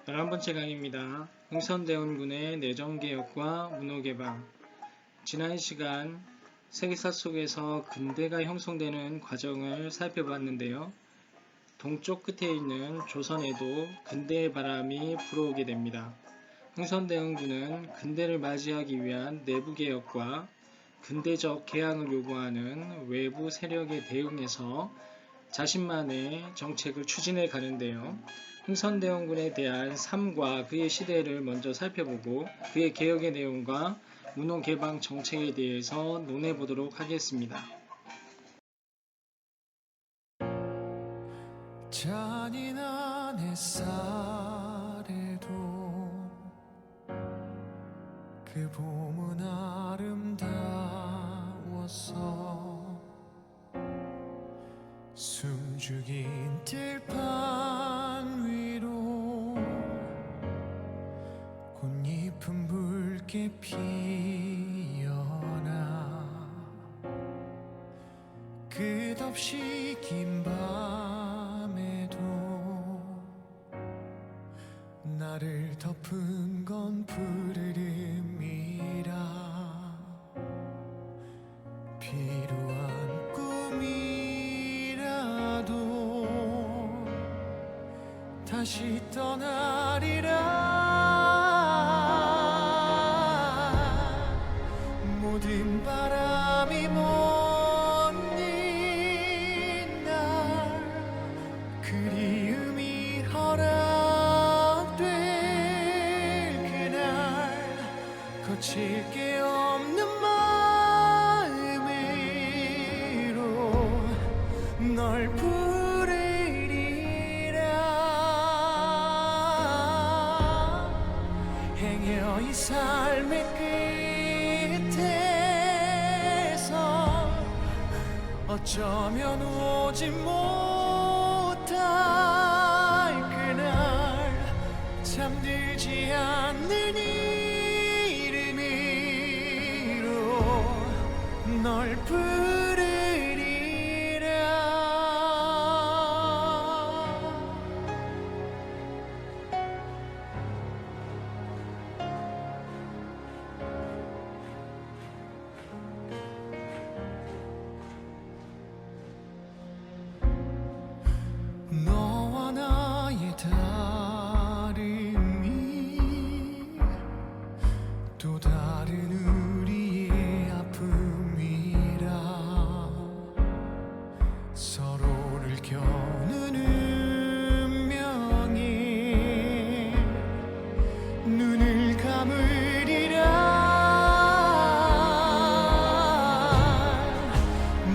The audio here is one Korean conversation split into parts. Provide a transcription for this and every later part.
11번째 강의입니다. 흥선대원군의 내정개혁과 문호개방. 지난 시간 세계사 속에서 근대가 형성되는 과정을 살펴봤는데요. 동쪽 끝에 있는 조선에도 근대의 바람이 불어오게 됩니다. 흥선대원군은 근대를 맞이하기 위한 내부개혁과 근대적 개항을 요구하는 외부 세력에 대응해서 자신만의 정책을 추진해 가는데요. 흥선대원군에 대한 삶과 그의 시대를 먼저 살펴보고 그의 개혁의 내용과 문호개방 정책에 대해서 논해 보도록 하겠습니다. 잔인한 햇살에도 그 봄은 아름다웠어. 숨죽인 들판 위로 꽃잎은 붉게 피어나 끝없이 긴 밤에도 나를 덮은 건 푸르름이라. 필요한 꿈이라도 다시 떠나리라. 모든 바람이 먼 날 그리움이 허락될 그날 거칠 게 없는 마음으로 널 부르리라. 행여 이 삶의 끝에서 어쩌면 오지 못할 그날 잠들지 않는 이름으로 널 부르리라. 너와 나의 다름이 또 다른 우리의 아픔이라. 서로를 겨누는 운명에 눈을 감으리라.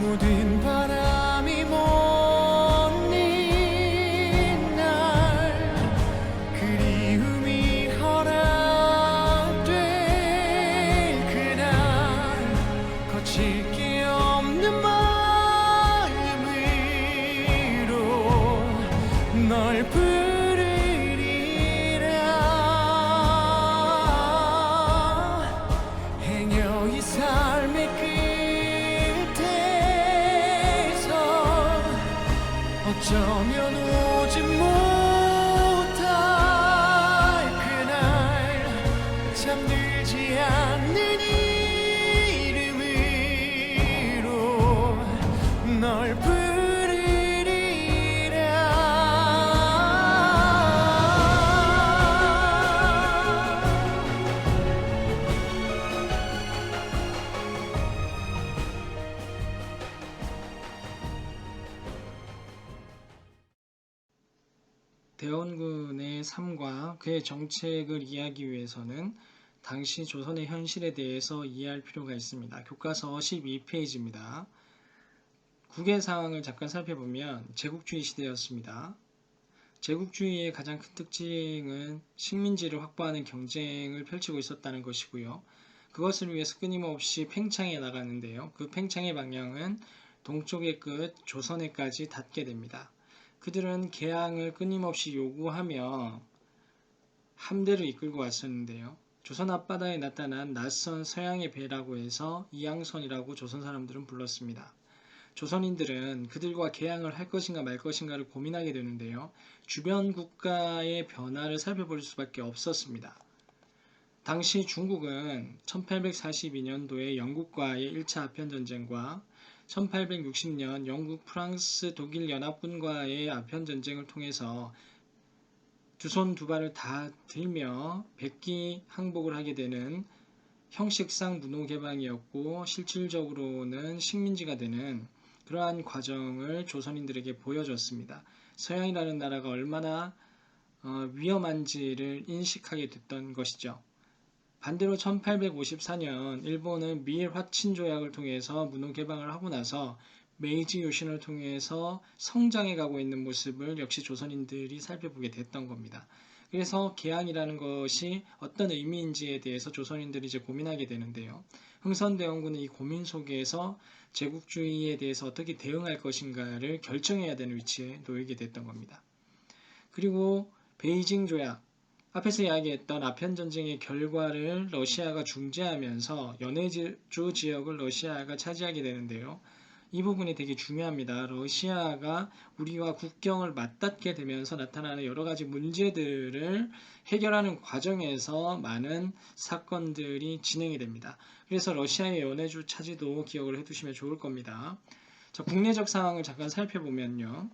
모든 바람이 먼 날 그리움이 허락될 그날 거칠 게 없는 마음으로 널 부르리라. 행여 이 삶의 끝에서 어쩌면 오지 못할 그날 잠들지 않는 이름으로 널 대원군의 삶과 그의 정책을 이해하기 위해서는 당시 조선의 현실에 대해서 이해할 필요가 있습니다. 교과서 12페이지입니다. 국외 상황을 잠깐 살펴보면 제국주의 시대였습니다. 제국주의의 가장 큰 특징은 식민지를 확보하는 경쟁을 펼치고 있었다는 것이고요. 그것을 위해서 끊임없이 팽창해 나가는데요. 그 팽창의 방향은 동쪽의 끝 조선해까지 닿게 됩니다. 그들은 개항을 끊임없이 요구하며 함대를 이끌고 왔었는데요. 조선 앞바다에 나타난 낯선 서양의 배라고 해서 이양선이라고 조선 사람들은 불렀습니다. 조선인들은 그들과 개항을 할 것인가 말 것인가를 고민하게 되는데요. 주변 국가의 변화를 살펴볼 수밖에 없었습니다. 당시 중국은 1842년도에 영국과의 1차 아편전쟁과 1860년 영국, 프랑스, 독일 연합군과의 아편전쟁을 통해서 두 손 두 발을 다 들며 백기 항복을 하게 되는 형식상 문호개방이었고 실질적으로는 식민지가 되는 그러한 과정을 조선인들에게 보여줬습니다. 서양이라는 나라가 얼마나 위험한지를 인식하게 됐던 것이죠. 반대로 1854년 일본은 미일 화친 조약을 통해서 문호 개방을 하고 나서 메이지 유신을 통해서 성장해 가고 있는 모습을 역시 조선인들이 살펴보게 됐던 겁니다. 그래서 개항이라는 것이 어떤 의미인지에 대해서 조선인들이 이제 고민하게 되는데요. 흥선대원군은 이 고민 속에서 제국주의에 대해서 어떻게 대응할 것인가를 결정해야 되는 위치에 놓이게 됐던 겁니다. 그리고 베이징 조약, 앞에서 이야기했던 아편전쟁의 결과를 러시아가 중재하면서 연해주 지역을 러시아가 차지하게 되는데요. 이 부분이 되게 중요합니다. 러시아가 우리와 국경을 맞닿게 되면서 나타나는 여러 가지 문제들을 해결하는 과정에서 많은 사건들이 진행이 됩니다. 그래서 러시아의 연해주 차지도 기억을 해두시면 좋을 겁니다. 자, 국내적 상황을 잠깐 살펴보면요.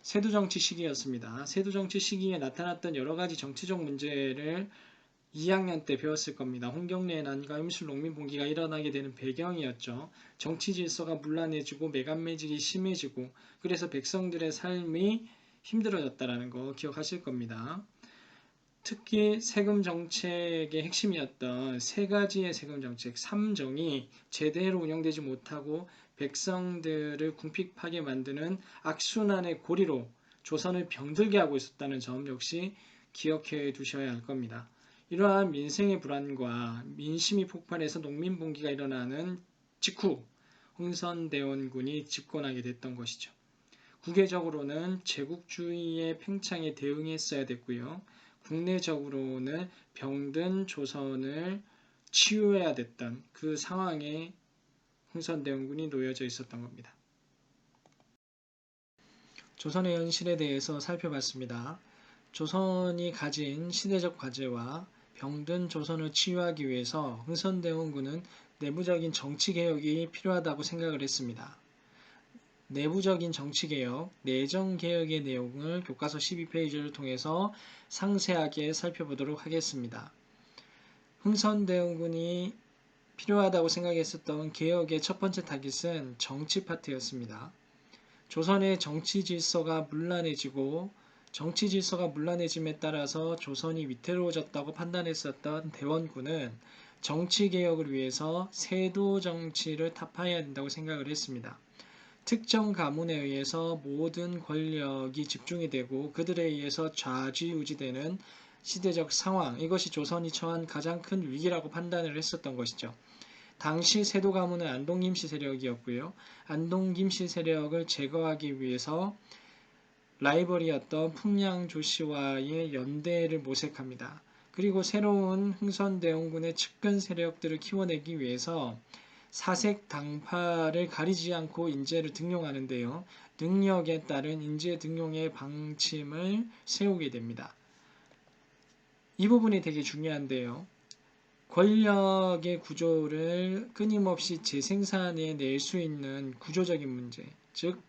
세두정치 시기였습니다. 세두정치 시기에 나타났던 여러 가지 정치적 문제를 2학년 때 배웠을 겁니다. 홍경래의 난과 임실 농민봉기가 일어나게 되는 배경이었죠. 정치 질서가 문란해지고 매간매직이 심해지고 그래서 백성들의 삶이 힘들어졌다는 거 기억하실 겁니다. 특히 세금 정책의 핵심이었던 세 가지의 세금 정책 3정이 제대로 운영되지 못하고 백성들을 궁핍하게 만드는 악순환의 고리로 조선을 병들게 하고 있었다는 점 역시 기억해 두셔야 할 겁니다. 이러한 민생의 불안과 민심이 폭발해서 농민봉기가 일어나는 직후 흥선대원군이 집권하게 됐던 것이죠. 국외적으로는 제국주의의 팽창에 대응했어야 됐고요. 국내적으로는 병든 조선을 치유해야 됐던 그 상황에 흥선대원군이 놓여져 있었던 겁니다. 조선의 현실에 대해서 살펴봤습니다. 조선이 가진 시대적 과제와 병든 조선을 치유하기 위해서 흥선대원군은 내부적인 정치개혁이 필요하다고 생각을 했습니다. 내부적인 정치개혁, 내정개혁의 내용을 교과서 12페이지를 통해서 상세하게 살펴보도록 하겠습니다. 흥선대원군이 필요하다고 생각했었던 개혁의 첫 번째 타깃은 정치 파트였습니다. 조선의 정치 질서가 문란해지고 정치 질서가 문란해짐에 따라서 조선이 위태로워졌다고 판단했었던 대원군은 정치 개혁을 위해서 세도 정치를 타파해야 된다고 생각을 했습니다. 특정 가문에 의해서 모든 권력이 집중이 되고 그들에 의해서 좌지우지되는 시대적 상황, 이것이 조선이 처한 가장 큰 위기라고 판단을 했었던 것이죠. 당시 세도 가문은 안동김씨 세력이었고요. 안동김씨 세력을 제거하기 위해서 라이벌이었던 풍량조씨와의 연대를 모색합니다. 그리고 새로운 흥선대원군의 측근 세력들을 키워내기 위해서 사색 당파를 가리지 않고 인재를 등용하는데요. 능력에 따른 인재 등용의 방침을 세우게 됩니다. 이 부분이 되게 중요한데요. 권력의 구조를 끊임없이 재생산해 낼 수 있는 구조적인 문제, 즉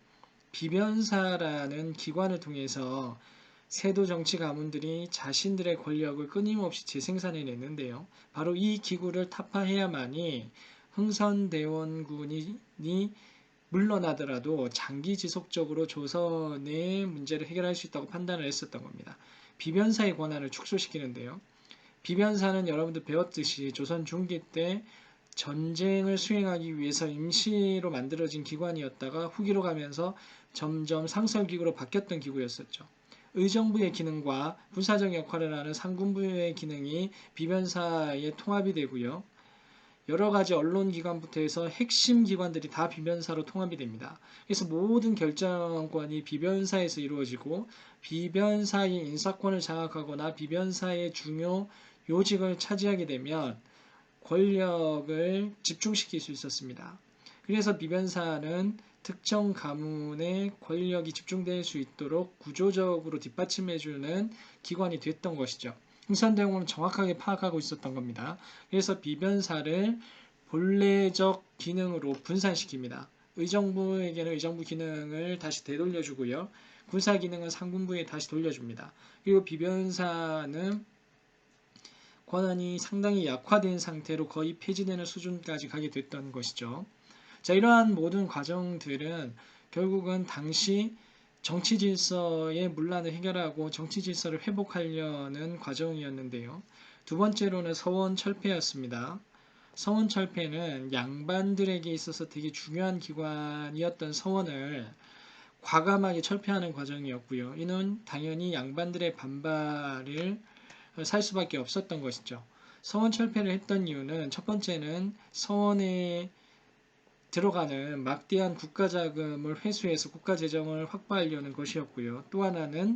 비변사라는 기관을 통해서 세도 정치 가문들이 자신들의 권력을 끊임없이 재생산해 내는데요. 바로 이 기구를 타파해야만이 흥선대원군이 물러나더라도 장기 지속적으로 조선의 문제를 해결할 수 있다고 판단을 했었던 겁니다. 비변사의 권한을 축소시키는데요. 비변사는 여러분들 배웠듯이 조선 중기 때 전쟁을 수행하기 위해서 임시로 만들어진 기관이었다가 후기로 가면서 점점 상설기구로 바뀌었던 기구였었죠. 의정부의 기능과 군사적 역할을 하는 상군부의 기능이 비변사의 통합이 되고요. 여러 가지 언론기관부터 해서 핵심 기관들이 다 비변사로 통합이 됩니다. 그래서 모든 결정권이 비변사에서 이루어지고 비변사의 인사권을 장악하거나 비변사의 중요 요직을 차지하게 되면 권력을 집중시킬 수 있었습니다. 그래서 비변사는 특정 가문의 권력이 집중될 수 있도록 구조적으로 뒷받침해주는 기관이 됐던 것이죠. 흥선대원군은 정확하게 파악하고 있었던 겁니다. 그래서 비변사를 본래적 기능으로 분산시킵니다. 의정부에게는 의정부 기능을 다시 되돌려주고요. 군사 기능은 상군부에 다시 돌려줍니다. 그리고 비변사는 권한이 상당히 약화된 상태로 거의 폐지되는 수준까지 가게 됐던 것이죠. 자, 이러한 모든 과정들은 결국은 당시 정치 질서의 문란을 해결하고 정치 질서를 회복하려는 과정이었는데요. 두 번째로는 서원 철폐였습니다. 서원 철폐는 양반들에게 있어서 되게 중요한 기관이었던 서원을 과감하게 철폐하는 과정이었고요. 이는 당연히 양반들의 반발을 살 수밖에 없었던 것이죠. 서원 철폐를 했던 이유는 첫 번째는 서원에 들어가는 막대한 국가 자금을 회수해서 국가 재정을 확보하려는 것이었고요. 또 하나는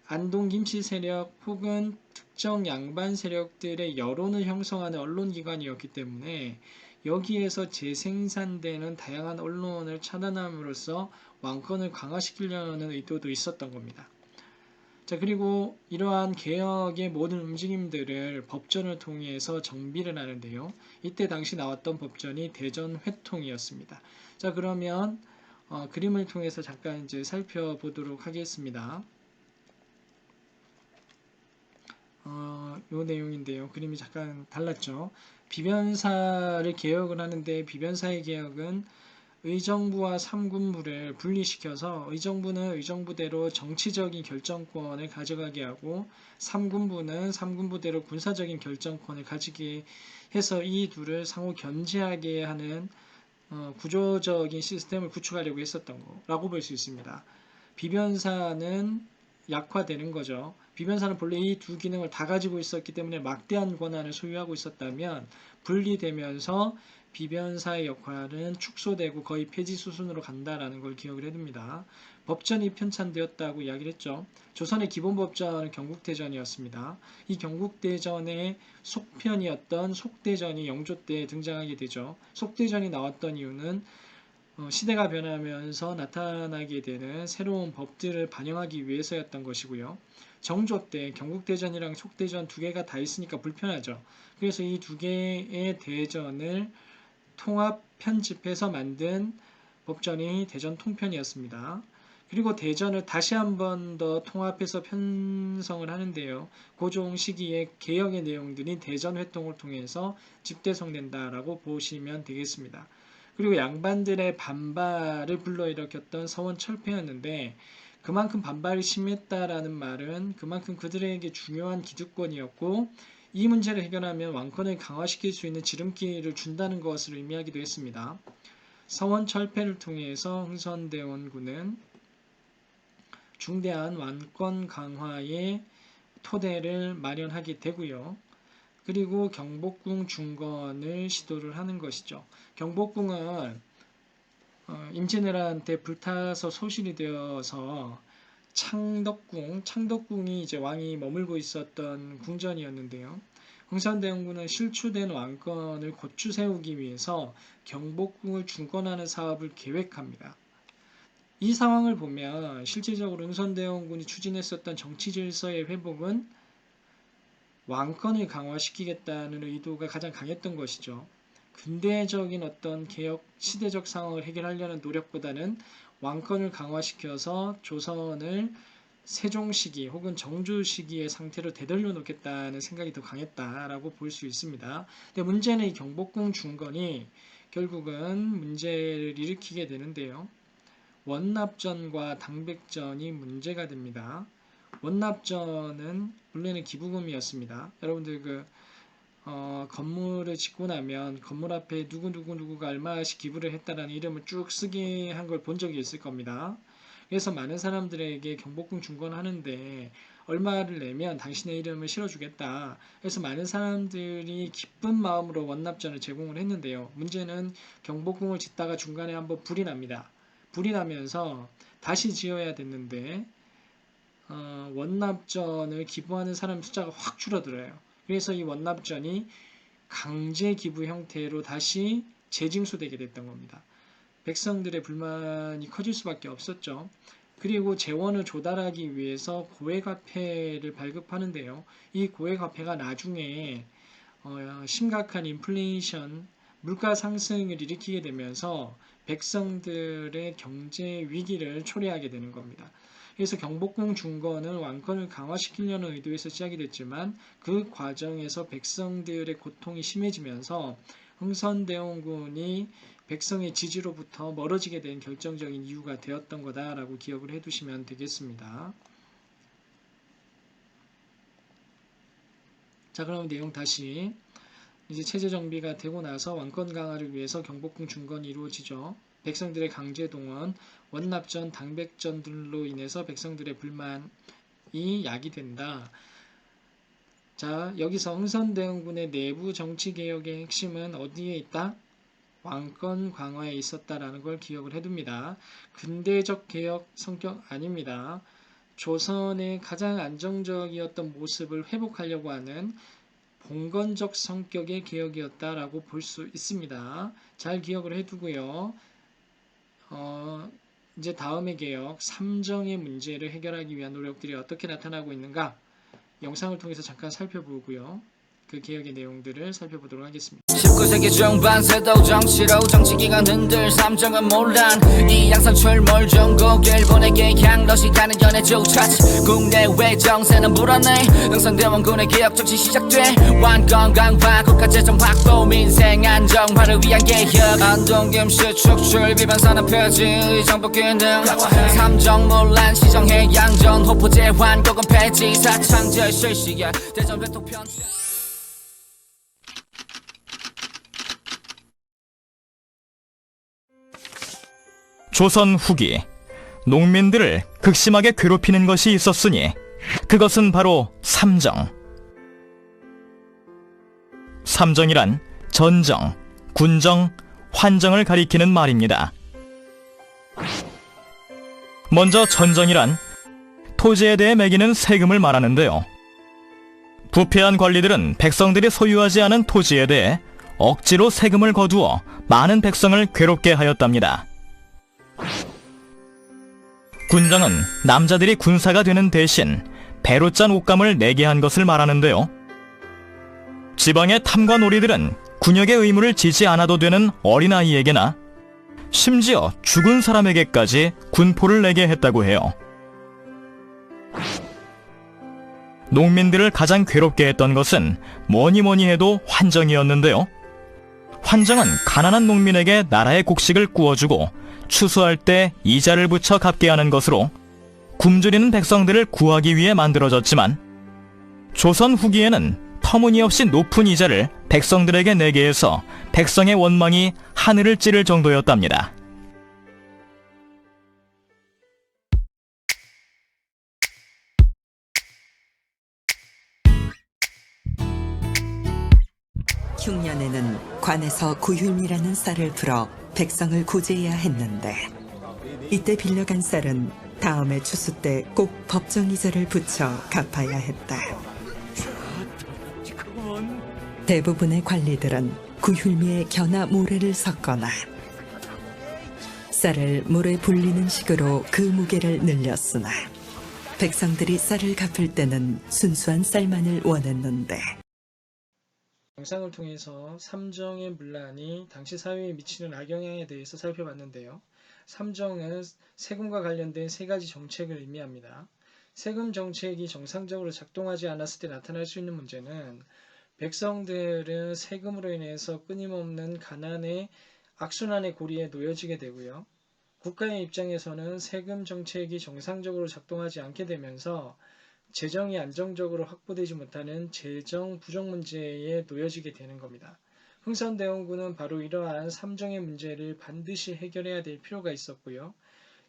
안동 김씨 세력 혹은 특정 양반 세력들의 여론을 형성하는 언론기관이었기 때문에 여기에서 재생산되는 다양한 언론을 차단함으로써 왕권을 강화시키려는 의도도 있었던 겁니다. 자, 그리고 이러한 개혁의 모든 움직임들을 법전을 통해서 정비를 하는데요. 이때 당시 나왔던 법전이 대전회통이었습니다. 자, 그러면 그림을 통해서 잠깐 이제 살펴보도록 하겠습니다. 요 내용인데요. 그림이 잠깐 달랐죠. 비변사를 개혁을 하는데 비변사의 개혁은 의정부와 삼군부를 분리시켜서 의정부는 의정부대로 정치적인 결정권을 가져가게 하고 삼군부는 삼군부대로 군사적인 결정권을 가지게 해서 이 둘을 상호 견제하게 하는 구조적인 시스템을 구축하려고 했었던 거라고 볼 수 있습니다. 비변사는 약화되는 거죠. 비변사는 본래 이 두 기능을 다 가지고 있었기 때문에 막대한 권한을 소유하고 있었다면 분리되면서 비변사의 역할은 축소되고 거의 폐지 수순으로 간다라는 걸 기억을 해둡니다. 법전이 편찬되었다고 이야기를 했죠. 조선의 기본법전은 경국대전이었습니다. 이 경국대전의 속편이었던 속대전이 영조 때 등장하게 되죠. 속대전이 나왔던 이유는 시대가 변하면서 나타나게 되는 새로운 법들을 반영하기 위해서였던 것이고요. 정조 때 경국대전이랑 속대전 두 개가 다 있으니까 불편하죠. 그래서 이 두 개의 대전을 통합 편집해서 만든 법전이 대전 통편이었습니다. 그리고 대전을 다시 한 번 더 통합해서 편성을 하는데요. 고종 시기의 개혁의 내용들이 대전 회통을 통해서 집대성된다라고 보시면 되겠습니다. 그리고 양반들의 반발을 불러일으켰던 서원 철폐였는데 그만큼 반발이 심했다라는 말은 그만큼 그들에게 중요한 기득권이었고 이 문제를 해결하면 왕권을 강화시킬 수 있는 지름길을 준다는 것을 의미하기도 했습니다. 서원 철폐를 통해서 흥선대원군은 중대한 왕권 강화의 토대를 마련하게 되고요. 그리고 경복궁 중건을 시도를 하는 것이죠. 경복궁은 임진왜란때 불타서 소실이 되어서 창덕궁이 이제 왕이 머물고 있었던 궁전이었는데요. 흥선대원군은 실추된 왕권을 고추 세우기 위해서 경복궁을 중건하는 사업을 계획합니다. 이 상황을 보면 실질적으로 흥선대원군이 추진했었던 정치 질서의 회복은 왕권을 강화시키겠다는 의도가 가장 강했던 것이죠. 근대적인 어떤 개혁 시대적 상황을 해결하려는 노력보다는 왕권을 강화시켜서 조선을 세종 시기 혹은 정조 시기의 상태로 되돌려 놓겠다는 생각이 더 강했다라고 볼 수 있습니다. 근데 문제는 이 경복궁 중건이 결국은 문제를 일으키게 되는데요. 원납전과 당백전이 문제가 됩니다. 원납전은 원래는 기부금이었습니다. 여러분들 건물을 짓고 나면 건물 앞에 누구가 얼마씩 기부를 했다라는 이름을 쭉 쓰게 한 걸 본 적이 있을 겁니다. 그래서 많은 사람들에게 경복궁 중건하는데 얼마를 내면 당신의 이름을 실어주겠다. 그래서 많은 사람들이 기쁜 마음으로 원납전을 제공을 했는데요. 문제는 경복궁을 짓다가 중간에 한번 불이 납니다. 불이 나면서 다시 지어야 됐는데 원납전을 기부하는 사람 숫자가 확 줄어들어요. 그래서 이 원납전이 강제 기부 형태로 다시 재징수되게 됐던 겁니다. 백성들의 불만이 커질 수밖에 없었죠. 그리고 재원을 조달하기 위해서 고액화폐를 발급하는데요. 이 고액화폐가 나중에 심각한 인플레이션, 물가 상승을 일으키게 되면서 백성들의 경제 위기를 초래하게 되는 겁니다. 그래서 경복궁 중건은 왕권을 강화시키려는 의도에서 시작이 됐지만 그 과정에서 백성들의 고통이 심해지면서 흥선대원군이 백성의 지지로부터 멀어지게 된 결정적인 이유가 되었던 거다라고 기억을 해두시면 되겠습니다. 자, 그럼 내용 다시 이제 체제 정비가 되고 나서 왕권 강화를 위해서 경복궁 중건이 이루어지죠. 백성들의 강제 동원, 원납전, 당백전들로 인해서 백성들의 불만이 야기된다. 자, 여기서 흥선대원군의 내부 정치 개혁의 핵심은 어디에 있다? 왕권 강화에 있었다라는 걸 기억을 해둡니다. 근대적 개혁 성격 아닙니다. 조선의 가장 안정적이었던 모습을 회복하려고 하는 봉건적 성격의 개혁이었다라고 볼 수 있습니다. 잘 기억을 해두고요. 이제 다음의 개혁, 삼정의 문제를 해결하기 위한 노력들이 어떻게 나타나고 있는가 영상을 통해서 잠깐 살펴보고요. 그 개혁의 내용들을 살펴보도록 하겠습니다. 19세기 중반 세도 정치로 정치기관 흔들 삼정은 논란 이 양상 출몰 중국 일본에게 향러시 가는 연애 주차지 국내외 정세는 불안해 흥선대원군의 개혁 정치 시작돼 왕권 강화 국가재정 확보 민생 안정화를 위한 개혁 안동김씨 축출 비반 산업 폐지 정복 기능 삼정 논란 시정해 양전 호포 제환 고금 폐지 사창제 실시야 대전 외통 편차 조선 후기 농민들을 극심하게 괴롭히는 것이 있었으니 그것은 바로 삼정. 삼정이란 전정, 군정, 환정을 가리키는 말입니다. 먼저 전정이란 토지에 대해 매기는 세금을 말하는데요. 부패한 관리들은 백성들이 소유하지 않은 토지에 대해 억지로 세금을 거두어 많은 백성을 괴롭게 하였답니다. 군정은 남자들이 군사가 되는 대신 배로 짠 옷감을 내게 한 것을 말하는데요. 지방의 탐관오리들은 군역의 의무를 지지 않아도 되는 어린아이에게나 심지어 죽은 사람에게까지 군포를 내게 했다고 해요. 농민들을 가장 괴롭게 했던 것은 뭐니뭐니 해도 환정이었는데요. 환정은 가난한 농민에게 나라의 곡식을 구워주고 추수할 때 이자를 붙여 갚게 하는 것으로 굶주리는 백성들을 구하기 위해 만들어졌지만 조선 후기에는 터무니없이 높은 이자를 백성들에게 내게 해서 백성의 원망이 하늘을 찌를 정도였답니다. 흉년에는 관에서 구휼이라는 쌀을 풀어 백성을 구제해야 했는데 이때 빌려간 쌀은 다음에 추수 때 꼭 법정 이자를 붙여 갚아야 했다. 대부분의 관리들은 구휼미에 겨나 모래를 섞거나 쌀을 물에 불리는 식으로 그 무게를 늘렸으나 백성들이 쌀을 갚을 때는 순수한 쌀만을 원했는데 영상을 통해서 삼정의 문란이 당시 사회에 미치는 악영향에 대해서 살펴봤는데요. 삼정은 세금과 관련된 세 가지 정책을 의미합니다. 세금 정책이 정상적으로 작동하지 않았을 때 나타날 수 있는 문제는 백성들은 세금으로 인해서 끊임없는 가난의 악순환의 고리에 놓여지게 되고요. 국가의 입장에서는 세금 정책이 정상적으로 작동하지 않게 되면서 재정이 안정적으로 확보되지 못하는 재정 부족 문제에 놓여지게 되는 겁니다. 흥선대원군은 바로 이러한 삼정의 문제를 반드시 해결해야 될 필요가 있었고요.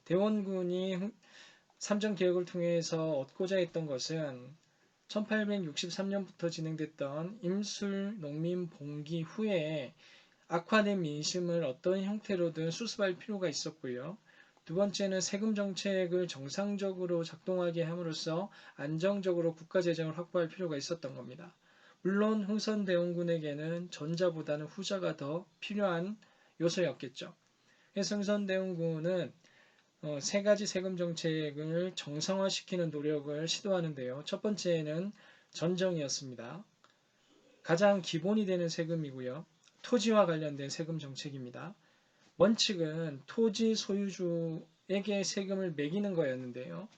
대원군이 삼정개혁을 통해서 얻고자 했던 것은 1863년부터 진행됐던 임술 농민 봉기 후에 악화된 민심을 어떤 형태로든 수습할 필요가 있었고요. 두 번째는 세금 정책을 정상적으로 작동하게 함으로써 안정적으로 국가 재정을 확보할 필요가 있었던 겁니다. 물론 흥선대원군에게는 전자보다는 후자가 더 필요한 요소였겠죠. 승선대원군은 세 가지 세금 정책을 정상화시키는 노력을 시도하는데요. 첫 번째는 전정이었습니다. 가장 기본이 되는 세금이고요. 토지와 관련된 세금 정책입니다. 원칙은 토지 소유주에게 세금을 매기는 거였는데요.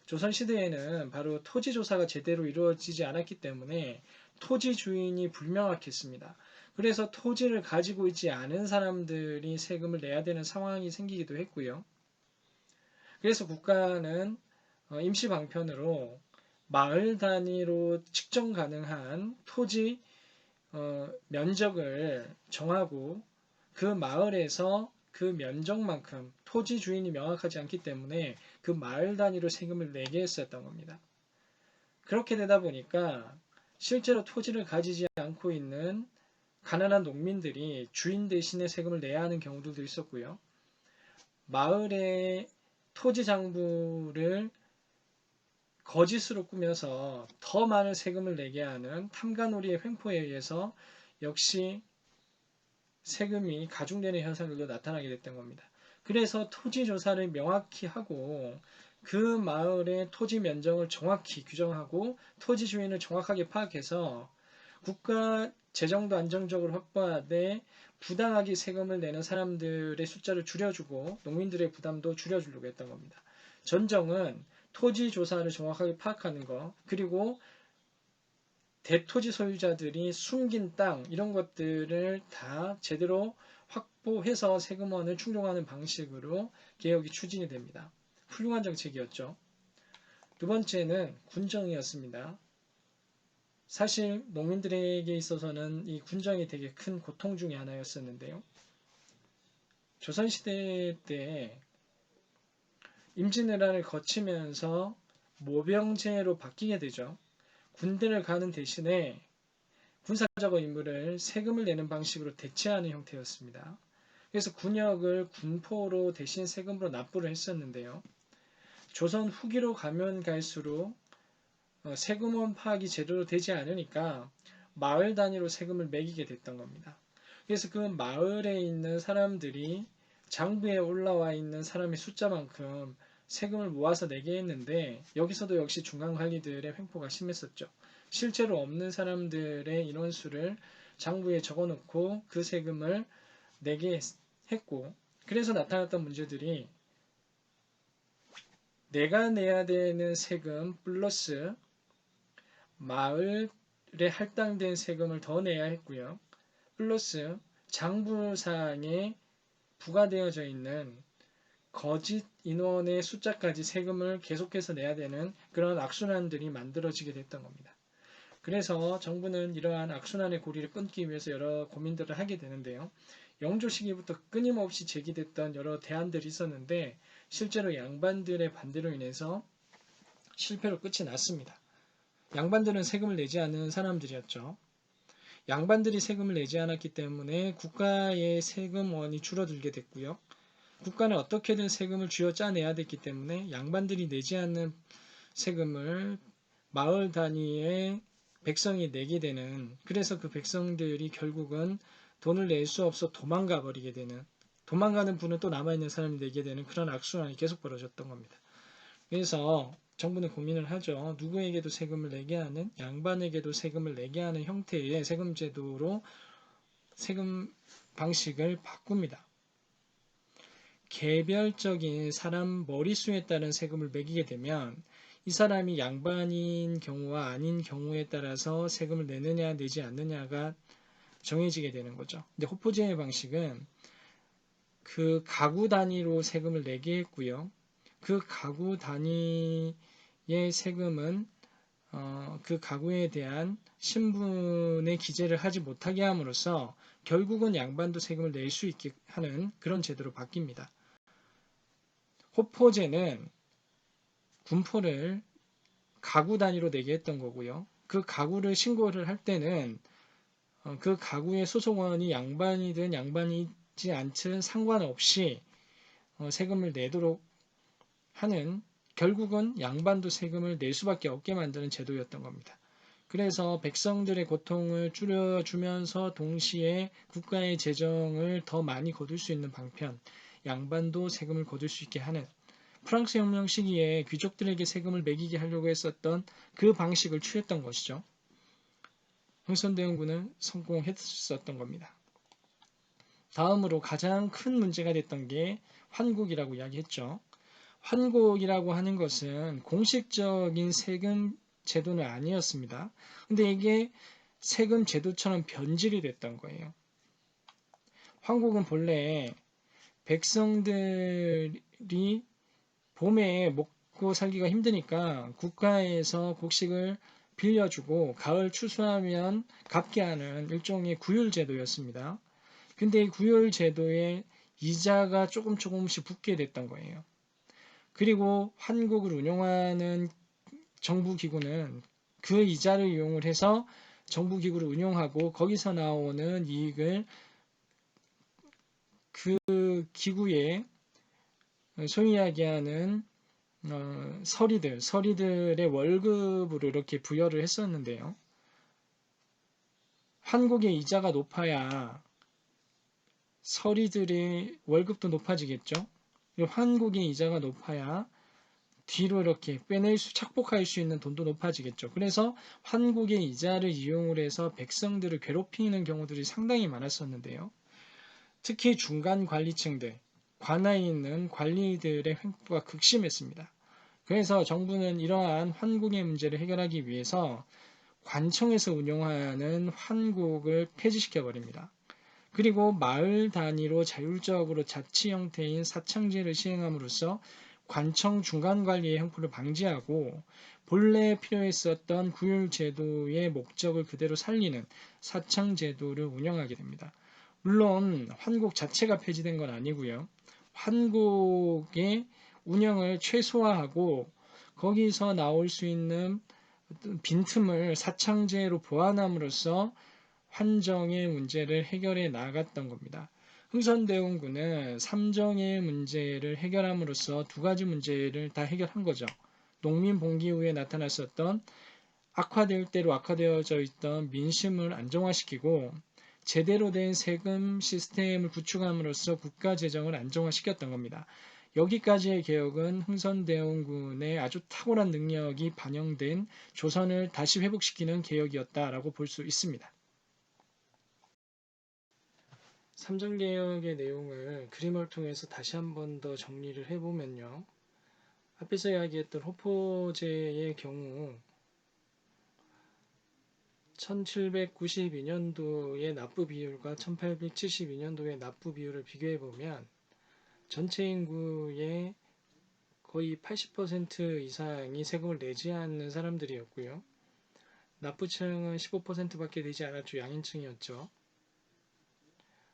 조선시대에는 바로 토지조사가 제대로 이루어지지 않았기 때문에 토지 주인이 불명확했습니다. 그래서 토지를 가지고 있지 않은 사람들이 세금을 내야 되는 상황이 생기기도 했고요. 그래서 국가는 임시 방편으로 마을 단위로 측정 가능한 토지 면적을 정하고 그 마을에서 그 면적만큼 토지 주인이 명확하지 않기 때문에 그 마을 단위로 세금을 내게 했었던 겁니다. 그렇게 되다 보니까 실제로 토지를 가지지 않고 있는 가난한 농민들이 주인 대신에 세금을 내야 하는 경우들도 있었고요. 마을의 토지 장부를 거짓으로 꾸며서 더 많은 세금을 내게 하는 탐관오리의 횡포에 의해서 역시 세금이 가중되는 현상들도 나타나게 됐던 겁니다. 그래서 토지 조사를 명확히 하고 그 마을의 토지 면적을 정확히 규정하고 토지 주인을 정확하게 파악해서 국가 재정도 안정적으로 확보하되 부당하게 세금을 내는 사람들의 숫자를 줄여주고 농민들의 부담도 줄여주려고 했던 겁니다. 전정은 토지 조사를 정확하게 파악하는 것, 그리고 대토지 소유자들이 숨긴 땅 이런 것들을 다 제대로 확보해서 세금원을 충족하는 방식으로 개혁이 추진이 됩니다. 훌륭한 정책이었죠. 두 번째는 군정이었습니다. 사실 농민들에게 있어서는 이 군정이 되게 큰 고통 중의 하나였었는데요. 조선시대 때 임진왜란을 거치면서 모병제로 바뀌게 되죠. 군대를 가는 대신에 군사적 임무를 세금을 내는 방식으로 대체하는 형태였습니다. 그래서 군역을 군포로 대신 세금으로 납부를 했었는데요. 조선 후기로 가면 갈수록 세금원 파악이 제대로 되지 않으니까 마을 단위로 세금을 매기게 됐던 겁니다. 그래서 그 마을에 있는 사람들이 장부에 올라와 있는 사람의 숫자만큼 세금을 모아서 내게 했는데 여기서도 역시 중간관리들의 횡포가 심했었죠. 실제로 없는 사람들의 인원수를 장부에 적어놓고 그 세금을 내게 했고, 그래서 나타났던 문제들이 내가 내야 되는 세금 플러스 마을에 할당된 세금을 더 내야 했고요. 플러스 장부상에 부과되어져 있는 거짓 인원의 숫자까지 세금을 계속해서 내야 되는 그런 악순환들이 만들어지게 됐던 겁니다. 그래서 정부는 이러한 악순환의 고리를 끊기 위해서 여러 고민들을 하게 되는데요. 영조 시기부터 끊임없이 제기됐던 여러 대안들이 있었는데 실제로 양반들의 반대로 인해서 실패로 끝이 났습니다. 양반들은 세금을 내지 않는 사람들이었죠. 양반들이 세금을 내지 않았기 때문에 국가의 세금원이 줄어들게 됐고요. 국가는 어떻게든 세금을 쥐어짜내야 됐기 때문에 양반들이 내지 않는 세금을 마을 단위의 백성이 내게 되는, 그래서 그 백성들이 결국은 돈을 낼 수 없어 도망가 버리게 되는, 도망가는 분은 또 남아있는 사람이 내게 되는 그런 악순환이 계속 벌어졌던 겁니다. 그래서 정부는 고민을 하죠. 누구에게도 세금을 내게 하는, 양반에게도 세금을 내게 하는 형태의 세금 제도로 세금 방식을 바꿉니다. 개별적인 사람 머릿수에 따른 세금을 매기게 되면 이 사람이 양반인 경우와 아닌 경우에 따라서 세금을 내느냐 내지 않느냐가 정해지게 되는 거죠. 근데 호포제의 방식은 그 가구 단위로 세금을 내게 했고요. 그 가구 단위의 세금은 그 가구에 대한 신분의 기재를 하지 못하게 함으로써 결국은 양반도 세금을 낼 수 있게 하는 그런 제도로 바뀝니다. 호포제는 군포를 가구 단위로 내게 했던 거고요. 그 가구를 신고를 할 때는 그 가구의 소속원이 양반이든 양반이지 않든 상관없이 세금을 내도록 하는, 결국은 양반도 세금을 낼 수밖에 없게 만드는 제도였던 겁니다. 그래서 백성들의 고통을 줄여주면서 동시에 국가의 재정을 더 많이 거둘 수 있는 방편, 양반도 세금을 거둘 수 있게 하는, 프랑스 혁명 시기에 귀족들에게 세금을 매기게 하려고 했었던 그 방식을 취했던 것이죠. 흥선대원군은 성공했었던 겁니다. 다음으로 가장 큰 문제가 됐던 게 환곡이라고 이야기했죠. 환곡이라고 하는 것은 공식적인 세금 제도는 아니었습니다. 근데 이게 세금 제도처럼 변질이 됐던 거예요. 환곡은 본래 백성들이 봄에 먹고 살기가 힘드니까 국가에서 곡식을 빌려주고 가을 추수하면 갚게 하는 일종의 구휼제도였습니다. 근데 이 구휼제도에 이자가 조금씩 붙게 됐던 거예요. 그리고 환곡을 운용하는 정부기구는 그 이자를 이용을 해서 정부기구를 운용하고 거기서 나오는 이익을 그 기구에 소위 이야기하는 서리들의 월급으로 이렇게 부여를 했었는데요. 환곡의 이자가 높아야 서리들의 월급도 높아지겠죠. 환곡의 이자가 높아야 뒤로 이렇게 착복할 수 있는 돈도 높아지겠죠. 그래서 환곡의 이자를 이용을 해서 백성들을 괴롭히는 경우들이 상당히 많았었는데요. 특히 중간 관리층들, 관하에 있는 관리들의 횡포가 극심했습니다. 그래서 정부는 이러한 환곡의 문제를 해결하기 위해서 관청에서 운영하는 환곡을 폐지시켜 버립니다. 그리고 마을 단위로 자율적으로 자치 형태인 사창제를 시행함으로써 관청 중간관리의 형포를 방지하고 본래 필요했었던 구휼제도의 목적을 그대로 살리는 사창제도를 운영하게 됩니다. 물론 환곡 자체가 폐지된 건 아니고요. 환곡의 운영을 최소화하고 거기서 나올 수 있는 빈틈을 사창제로 보완함으로써 환정의 문제를 해결해 나갔던 겁니다. 흥선대원군은 삼정의 문제를 해결함으로써 두 가지 문제를 다 해결한 거죠. 농민 봉기 후에 나타났었던 악화될 대로 악화되어져 있던 민심을 안정화시키고 제대로 된 세금 시스템을 구축함으로써 국가 재정을 안정화시켰던 겁니다. 여기까지의 개혁은 흥선대원군의 아주 탁월한 능력이 반영된 조선을 다시 회복시키는 개혁이었다라고 볼 수 있습니다. 삼정개혁의 내용을 그림을 통해서 다시 한 번 더 정리를 해보면요. 앞에서 이야기했던 호포제의 경우 1792년도의 납부 비율과 1872년도의 납부 비율을 비교해보면 전체 인구의 거의 80% 이상이 세금을 내지 않는 사람들이었고요. 납부층은 15%밖에 되지 않았죠. 양인층이었죠.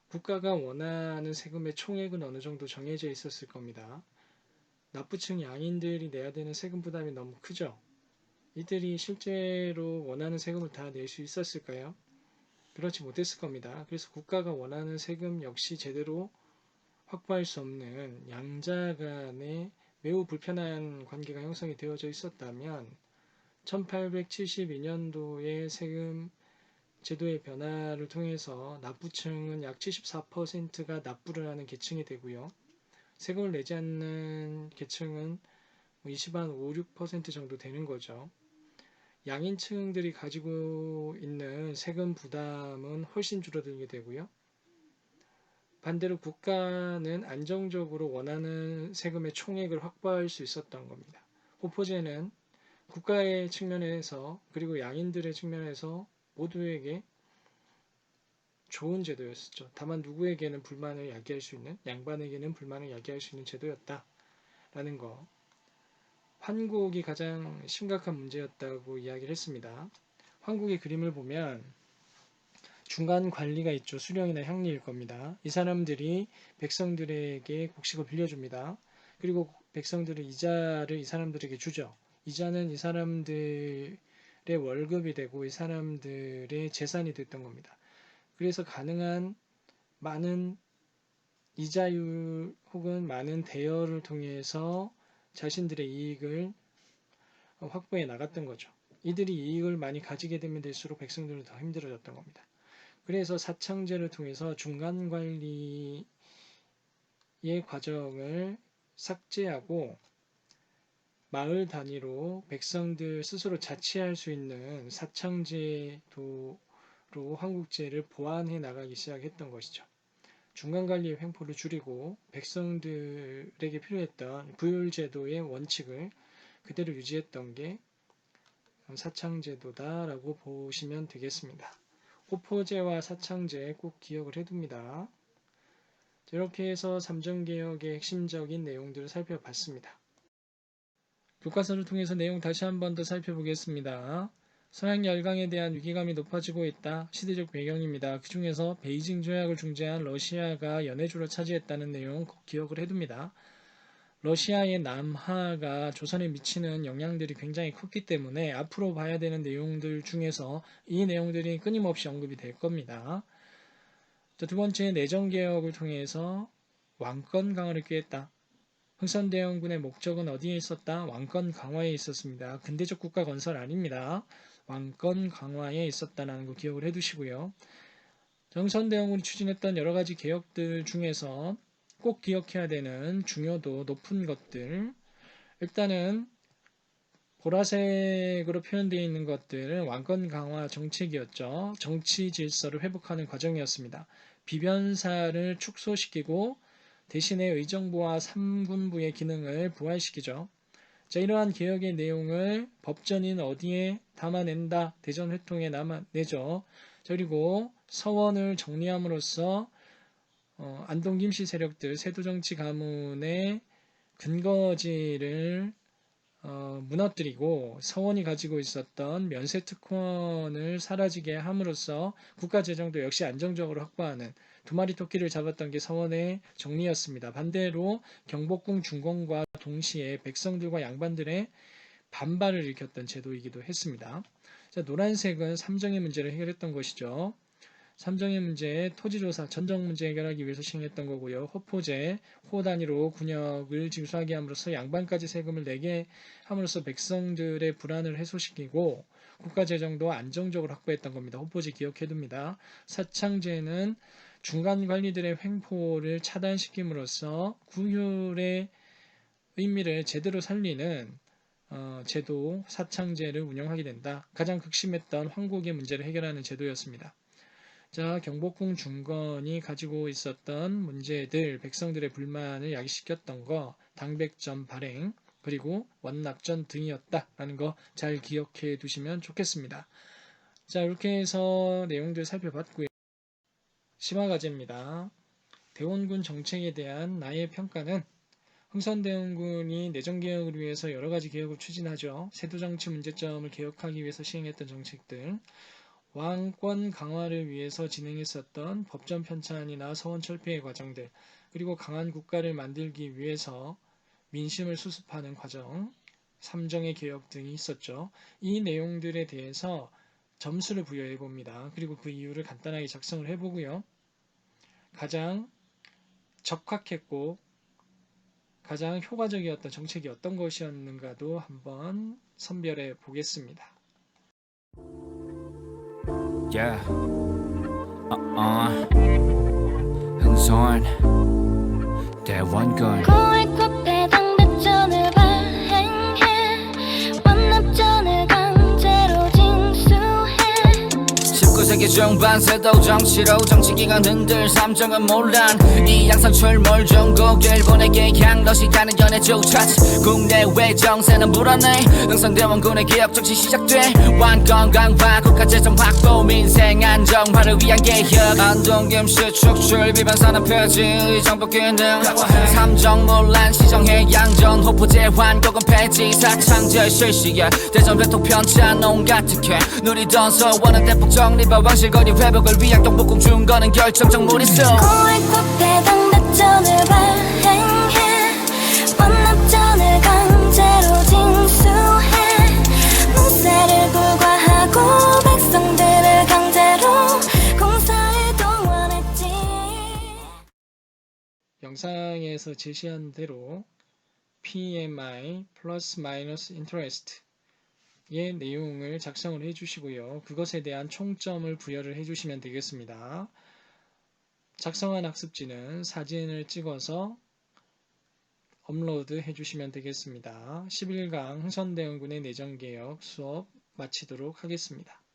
국가가 원하는 세금의 총액은 어느 정도 정해져 있었을 겁니다. 납부층 양인들이 내야 되는 세금 부담이 너무 크죠. 이들이 실제로 원하는 세금을 다 낼 수 있었을까요? 그렇지 못했을 겁니다. 그래서 국가가 원하는 세금 역시 제대로 확보할 수 없는 양자 간의 매우 불편한 관계가 형성이 되어져 있었다면 1872년도의 세금 제도의 변화를 통해서 납부층은 약 74%가 납부를 하는 계층이 되고요. 세금을 내지 않는 계층은 5, 6% 정도 되는 거죠. 양인층들이 가지고 있는 세금 부담은 훨씬 줄어들게 되고요. 반대로 국가는 안정적으로 원하는 세금의 총액을 확보할 수 있었던 겁니다. 호포제는 국가의 측면에서 그리고 양인들의 측면에서 모두에게 좋은 제도였었죠. 다만 누구에게는 불만을 야기할 수 있는, 양반에게는 불만을 야기할 수 있는 제도였다라는 거. 환곡이 가장 심각한 문제였다고 이야기를 했습니다. 환곡의 그림을 보면 중간 관리가 있죠. 수령이나 향리일 겁니다. 이 사람들이 백성들에게 곡식을 빌려줍니다. 그리고 백성들은 이자를 이 사람들에게 주죠. 이자는 이 사람들의 월급이 되고 이 사람들의 재산이 됐던 겁니다. 그래서 가능한 많은 이자율 혹은 많은 대여를 통해서 자신들의 이익을 확보해 나갔던 거죠. 이들이 이익을 많이 가지게 되면 될수록 백성들은 더 힘들어졌던 겁니다. 그래서 사창제를 통해서 중간관리의 과정을 삭제하고 마을 단위로 백성들 스스로 자치할 수 있는 사창제도로 한국제를 보완해 나가기 시작했던 것이죠. 중간관리의 횡포를 줄이고 백성들에게 필요했던 부율제도의 원칙을 그대로 유지했던 게 사창제도다라고 보시면 되겠습니다. 호포제와 사창제 꼭 기억을 해둡니다. 이렇게 해서 삼정개혁의 핵심적인 내용들을 살펴봤습니다. 교과서를 통해서 내용 다시 한 번 더 살펴보겠습니다. 서양 열강에 대한 위기감이 높아지고 있다. 시대적 배경입니다. 그 중에서 베이징 조약을 중재한 러시아가 연해주를 차지했다는 내용 꼭 기억을 해둡니다. 러시아의 남하가 조선에 미치는 영향들이 굉장히 컸기 때문에 앞으로 봐야 되는 내용들 중에서 이 내용들이 끊임없이 언급이 될 겁니다. 두 번째, 내정개혁을 통해서 왕권 강화를 꾀했다. 흥선대원군의 목적은 어디에 있었다? 왕권 강화에 있었습니다. 근대적 국가 건설 아닙니다. 왕권 강화에 있었다는 거 기억을 해두시고요. 흥선대원군이 추진했던 여러 가지 개혁들 중에서 꼭 기억해야 되는 중요도 높은 것들, 일단은 보라색으로 표현되어 있는 것들은 왕권 강화 정책이었죠. 정치 질서를 회복하는 과정이었습니다. 비변사를 축소시키고 대신에 의정부와 삼군부의 기능을 부활시키죠. 자, 이러한 개혁의 내용을 법전인 어디에 담아낸다? 대전회통에 담아내죠. 그리고 서원을 정리함으로써 안동 김씨 세력들 세도정치 가문의 근거지를 무너뜨리고 서원이 가지고 있었던 면세특권을 사라지게 함으로써 국가재정도 역시 안정적으로 확보하는 두 마리 토끼를 잡았던 게 서원의 정리였습니다. 반대로 경복궁 중건과 동시에 백성들과 양반들의 반발을 일으켰던 제도이기도 했습니다. 자, 노란색은 삼정의 문제를 해결했던 것이죠. 삼정의 문제, 토지조사, 전정 문제 해결하기 위해서 시행했던 거고요. 호포제, 호 단위로 군역을 징수하게 함으로써 양반까지 세금을 내게 함으로써 백성들의 불안을 해소시키고 국가재정도 안정적으로 확보했던 겁니다. 호포제 기억해둡니다. 사창제는 중간 관리들의 횡포를 차단시킴으로써 구휼의 의미를 제대로 살리는 제도, 사창제를 운영하게 된다. 가장 극심했던 황곡의 문제를 해결하는 제도였습니다. 자, 경복궁 중건이 가지고 있었던 문제들, 백성들의 불만을 야기시켰던 거, 당백전 발행, 그리고 원납전 등이었다라는 거 잘 기억해 두시면 좋겠습니다. 자, 이렇게 해서 내용들 살펴봤고요. 심화과제입니다. 대원군 정책에 대한 나의 평가는 흥선대원군이 내정개혁을 위해서 여러 가지 개혁을 추진하죠. 세도정치 문제점을 개혁하기 위해서 시행했던 정책들, 왕권 강화를 위해서 진행했었던 법전 편찬이나 서원 철폐의 과정들, 그리고 강한 국가를 만들기 위해서 민심을 수습하는 과정, 삼정의 개혁 등이 있었죠. 이 내용들에 대해서 점수를 부여해 봅니다. 그리고 그 이유를 간단하게 작성을 해보고요. 가장 적합했고 가장 효과적이었던 정책이 어떤 것이었는가도 한번 선별해 보겠습니다. Yeah. 흥선 대원군 고액국대 당대전을 발행해 완납전을 강제로 징수해 19세기 중반 세도 정치로 정치기관 흔들 삼정은 논란 이 양상 출몰 중국 일본에게 향러시 가는 연애 조차치 국내외 정세는 불안해 흥선대원군의 개혁 정치 시작돼 왕권 강화 국가재정 확보 민생 안정화를 위한 개혁 안동 김씨 축출 비변사는 폐지 정복 기능 삼정 논란 시정해 양전 호포제 환곡은 폐지 사창제 실시야 대전 회통 편찬 온갖 특혜 누리던 서원은 대폭 정리와 왕실거리 회복을 위한 경복궁 중거는 결정적 무리수 고액국대 당대전을 발행해 완납전을 강제로 징수해 문세를 불과하고 백성들을 강제로 공사에 동원했지. 영상에서 제시한 대로 PMI 플러스 마이너스 인터레스트 의 내용을 작성을 해주시고요. 그것에 대한 총점을 부여를 해주시면 되겠습니다. 작성한 학습지는 사진을 찍어서 업로드 해주시면 되겠습니다. 11강 흥선대원군의 내정개혁 수업 마치도록 하겠습니다.